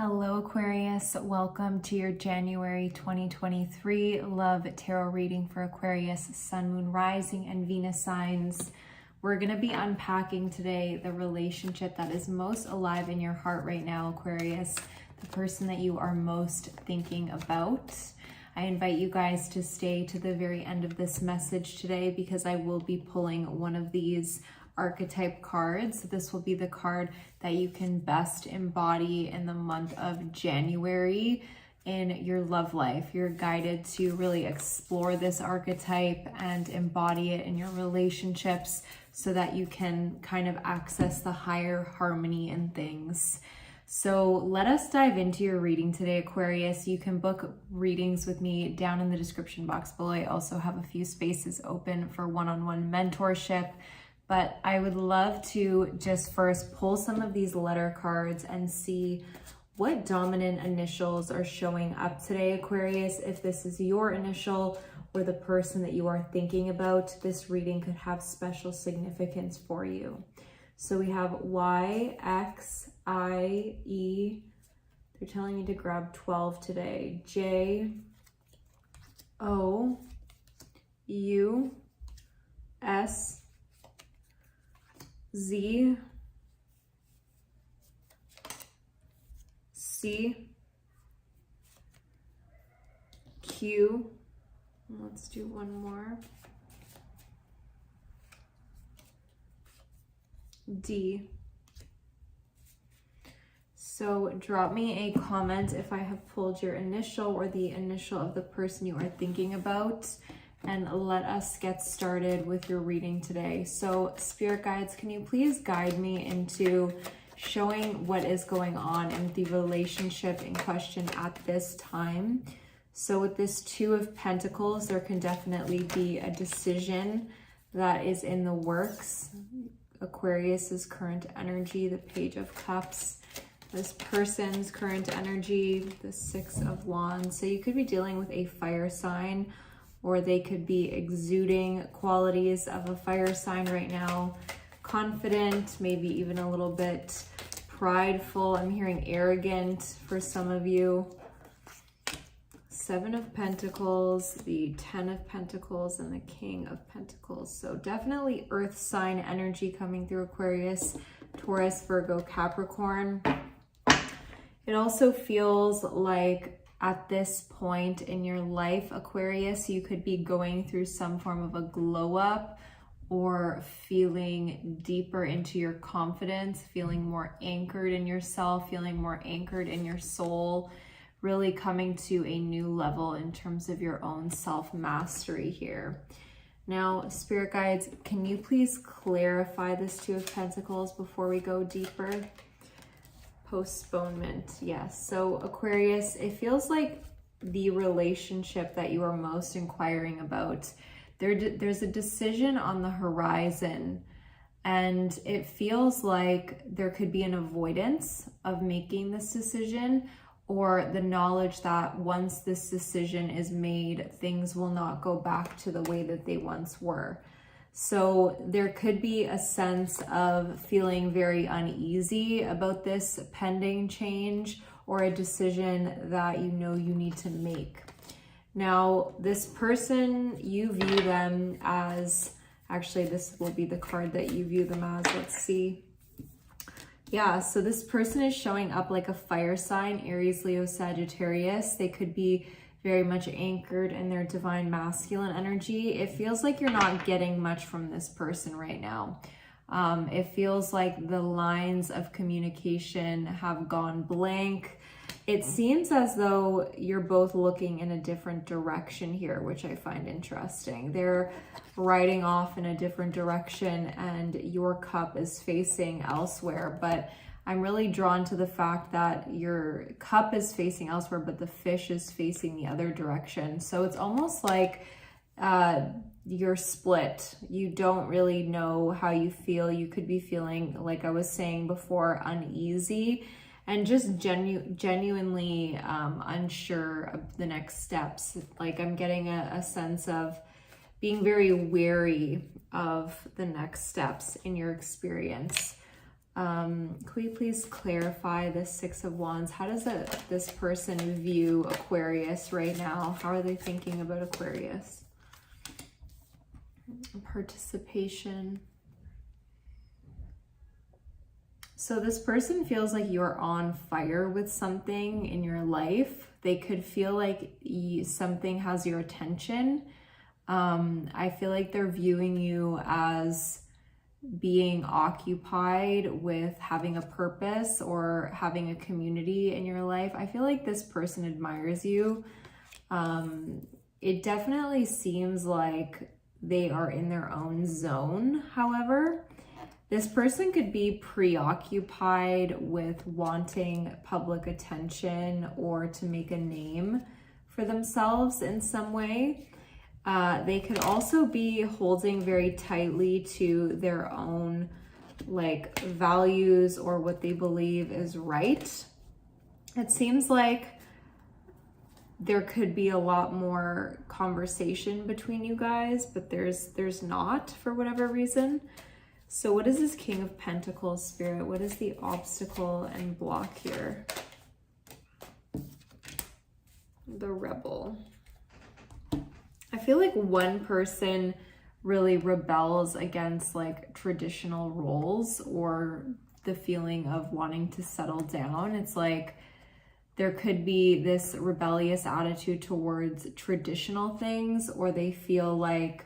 Hello Aquarius, welcome to your January 2023 Love Tarot reading for Aquarius, Sun, Moon, Rising, and Venus signs. We're going to be unpacking today the relationship that is most alive in your heart right now, Aquarius, the person that you are most thinking about. I invite you guys to stay to the very end of this message today because I will be pulling one of these archetype cards. This will be the card that you can best embody in the month of January in your love life. You're guided to really explore this archetype and embody it in your relationships so that you can kind of access the higher harmony in things. So let us dive into your reading today, Aquarius. You can book readings with me down in the description box below. I also have a few spaces open for one-on-one mentorship. But I would love to just first pull some of these letter cards and see what dominant initials are showing up today, Aquarius. If this is your initial or the person that you are thinking about, this reading could have special significance for you. So we have Y, X, I, E. They're telling me to grab 12 today. J, O, U, S, Z, C, Q, let's do one more, D. So drop me a comment if I have pulled your initial or the initial of the person you are thinking about, and let us get started with your reading today. So spirit guides, can you please guide me into showing what is going on in the relationship in question at this time? So with this Two of Pentacles, there can definitely be a decision that is in the works. Aquarius's current energy, the Page of Cups, this person's current energy, the Six of Wands. So you could be dealing with a fire sign, or they could be exuding qualities of a fire sign right now. Confident, maybe even a little bit prideful. I'm hearing arrogant for some of you. Seven of Pentacles, the 10 of Pentacles, and the King of Pentacles. So definitely earth sign energy coming through Aquarius, Taurus, Virgo, Capricorn. It also feels like at this point in your life, Aquarius, you could be going through some form of a glow up or feeling deeper into your confidence, feeling more anchored in yourself, feeling more anchored in your soul, really coming to a new level in terms of your own self-mastery here. Now, spirit guides, can you please clarify this Two of Pentacles before we go deeper? Postponement, yes. So Aquarius, it feels like the relationship that you are most inquiring about, there's a decision on the horizon, and it feels like there could be an avoidance of making this decision, or the knowledge that once this decision is made, things will not go back to the way that they once were. So there could be a sense of feeling very uneasy about this pending change or a decision that you know you need to make. Now, this person, you view them as, actually this will be the card that you view them as, let's see. Yeah, so this person is showing up like a fire sign, Aries, Leo, Sagittarius. They could be very much anchored in their divine masculine energy. It feels like you're not getting much from this person right now. It feels like the lines of communication have gone blank. It seems as though you're both looking in a different direction here, which I find interesting. They're riding off in a different direction and your cup is facing elsewhere, but I'm really drawn to the fact that your cup is facing elsewhere, but the fish is facing the other direction. So it's almost like you're split. You don't really know how you feel. You could be feeling, like I was saying before, uneasy and just genuinely unsure of the next steps. Like I'm getting a sense of being very wary of the next steps in your experience. Could we please clarify the Six of Wands? How does this person view Aquarius right now? How are they thinking about Aquarius? Participation. So this person feels like you're on fire with something in your life. They could feel like something has your attention. I feel like they're viewing you as being occupied with having a purpose or having a community in your life. I feel like this person admires you. It definitely seems like they are in their own zone. However, this person could be preoccupied with wanting public attention or to make a name for themselves in some way. They could also be holding very tightly to their own like values or what they believe is right. It seems like there could be a lot more conversation between you guys, but there's not, for whatever reason. So what is this King of Pentacles, Spirit? What is the obstacle and block here? The Rebel. I feel like one person really rebels against like traditional roles or the feeling of wanting to settle down. It's like there could be this rebellious attitude towards traditional things, or they feel like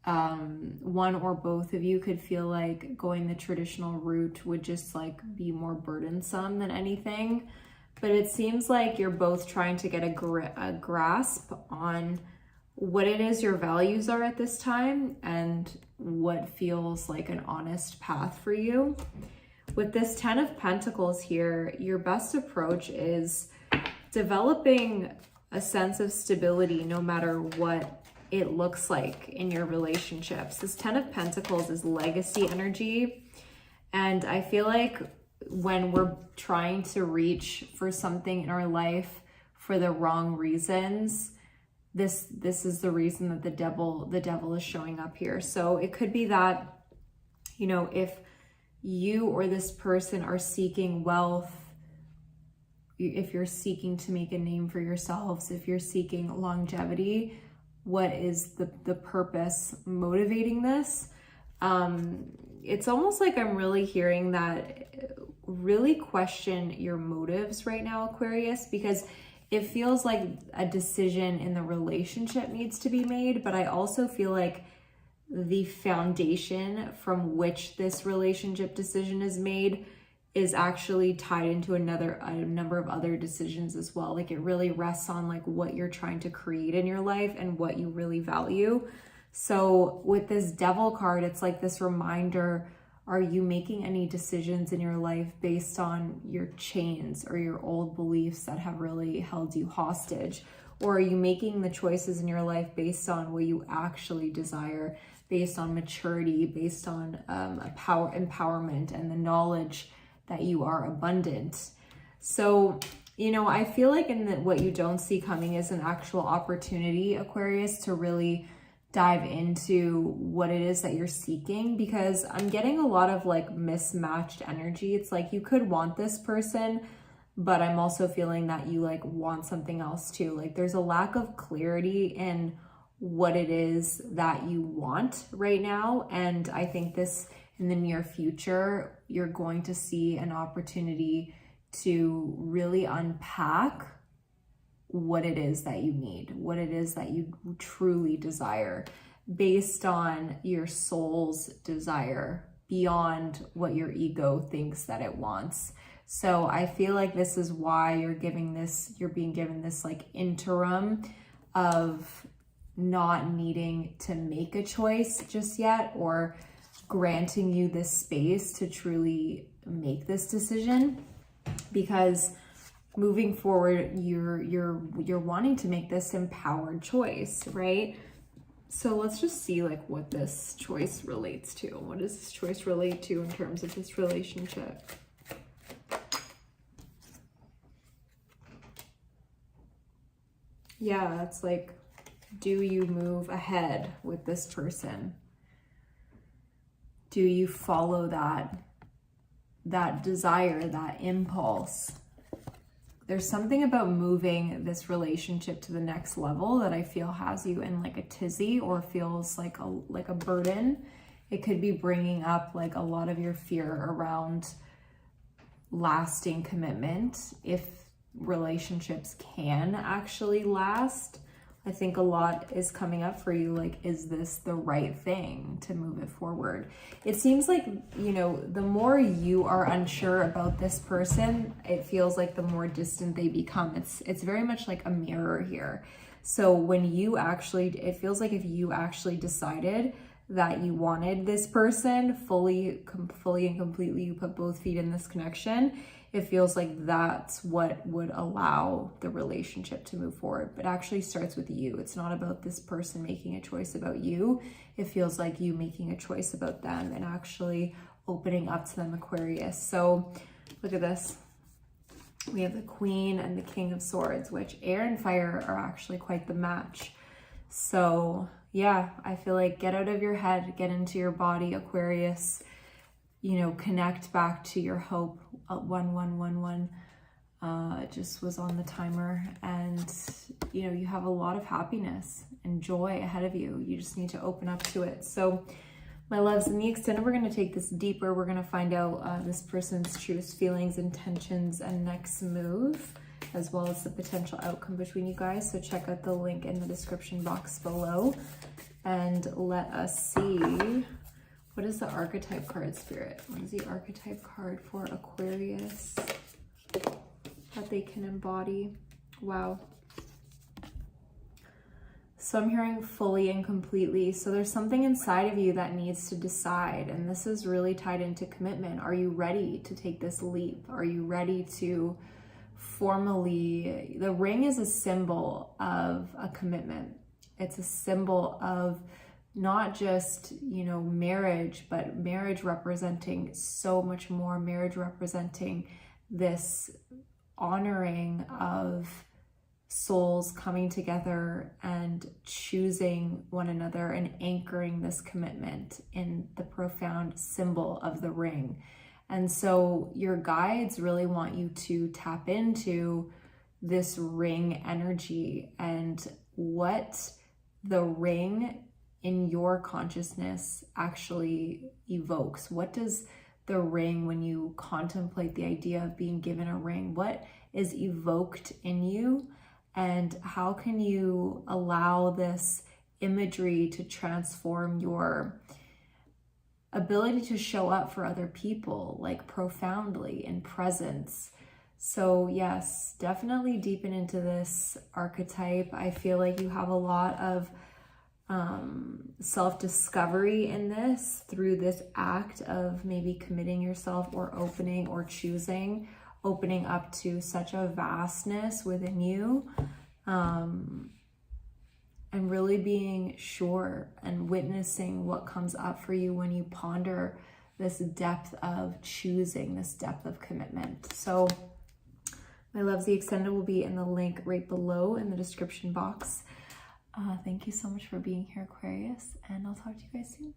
one or both of you could feel like going the traditional route would just like be more burdensome than anything. But it seems like you're both trying to get a grasp on what it is your values are at this time and what feels like an honest path for you. With this 10 of Pentacles here, your best approach is developing a sense of stability no matter what it looks like in your relationships. This 10 of Pentacles is legacy energy. And I feel like when we're trying to reach for something in our life for the wrong reasons, this is the reason that the devil is showing up here. So it could be that, you know, if you or this person are seeking wealth, if you're seeking to make a name for yourselves, if you're seeking longevity, what is the purpose motivating this? It's almost like I'm really hearing that really question your motives right now, Aquarius, because it feels like a decision in the relationship needs to be made, but I also feel like the foundation from which this relationship decision is made is actually tied into a number of other decisions as well. Like it really rests on like what you're trying to create in your life and what you really value. So with this Devil card, it's like this reminder, are you making any decisions in your life based on your chains or your old beliefs that have really held you hostage? Or are you making the choices in your life based on what you actually desire, based on maturity, based on empowerment and the knowledge that you are abundant? So, you know, I feel like what you don't see coming is an actual opportunity, Aquarius, to really dive into what it is that you're seeking, because I'm getting a lot of like mismatched energy. It's like you could want this person, but I'm also feeling that you like want something else too. Like there's a lack of clarity in what it is that you want right now. And I think this in the near future, you're going to see an opportunity to really unpack what it is that you need, what it is that you truly desire based on your soul's desire beyond what your ego thinks that it wants. So I feel like this is why you're being given this like interim of not needing to make a choice just yet, or granting you this space to truly make this decision, because moving forward, you're wanting to make this empowered choice, right? So let's just see like what this choice relates to. What does this choice relate to in terms of this relationship? Yeah, it's like, do you move ahead with this person? Do you follow that that desire, that impulse. There's something about moving this relationship to the next level that I feel has you in like a tizzy, or feels like a burden. It could be bringing up like a lot of your fear around lasting commitment, if relationships can actually last. I think a lot is coming up for you, like, is this the right thing to move it forward? It seems like, you know, the more you are unsure about this person, it feels like the more distant they become. It's very much like a mirror here. So when you actually, it feels like if you actually decided that you wanted this person fully and completely, you put both feet in this connection, it feels like that's what would allow the relationship to move forward. But actually starts with you. It's not about this person making a choice about you. It feels like you making a choice about them and actually opening up to them, Aquarius. So look at this. We have the Queen and the King of Swords, which air and fire are actually quite the match. So yeah, I feel like get out of your head, get into your body, Aquarius. You know, connect back to your hope. 1111 just was on the timer, and you know, you have a lot of happiness and joy ahead of you. You just need to open up to it. So my loves, in the extended, we're going to take this deeper. We're going to find out this person's truest feelings, intentions, and next move, as well as the potential outcome between you guys. So check out the link in the description box below and let us see. What is the archetype card, Spirit? What is the archetype card for Aquarius that they can embody? Wow. So I'm hearing fully and completely. So there's something inside of you that needs to decide. And this is really tied into commitment. Are you ready to take this leap? Are you ready to formally... The ring is a symbol of a commitment. It's a symbol of not just, you know, marriage, but marriage representing so much more. Marriage representing this honoring of souls coming together and choosing one another and anchoring this commitment in the profound symbol of the ring. And so your guides really want you to tap into this ring energy and what the ring in your consciousness actually evokes. What does the ring, when you contemplate the idea of being given a ring, what is evoked in you? And how can you allow this imagery to transform your ability to show up for other people, like profoundly in presence? So yes, definitely deepen into this archetype. I feel like you have a lot of self-discovery in this, through this act of maybe committing yourself or opening or choosing, opening up to such a vastness within you, and really being sure and witnessing what comes up for you when you ponder this depth of choosing, this depth of commitment. So my loves, the extended will be in the link right below in the description box. Thank you so much for being here, Aquarius, and I'll talk to you guys soon.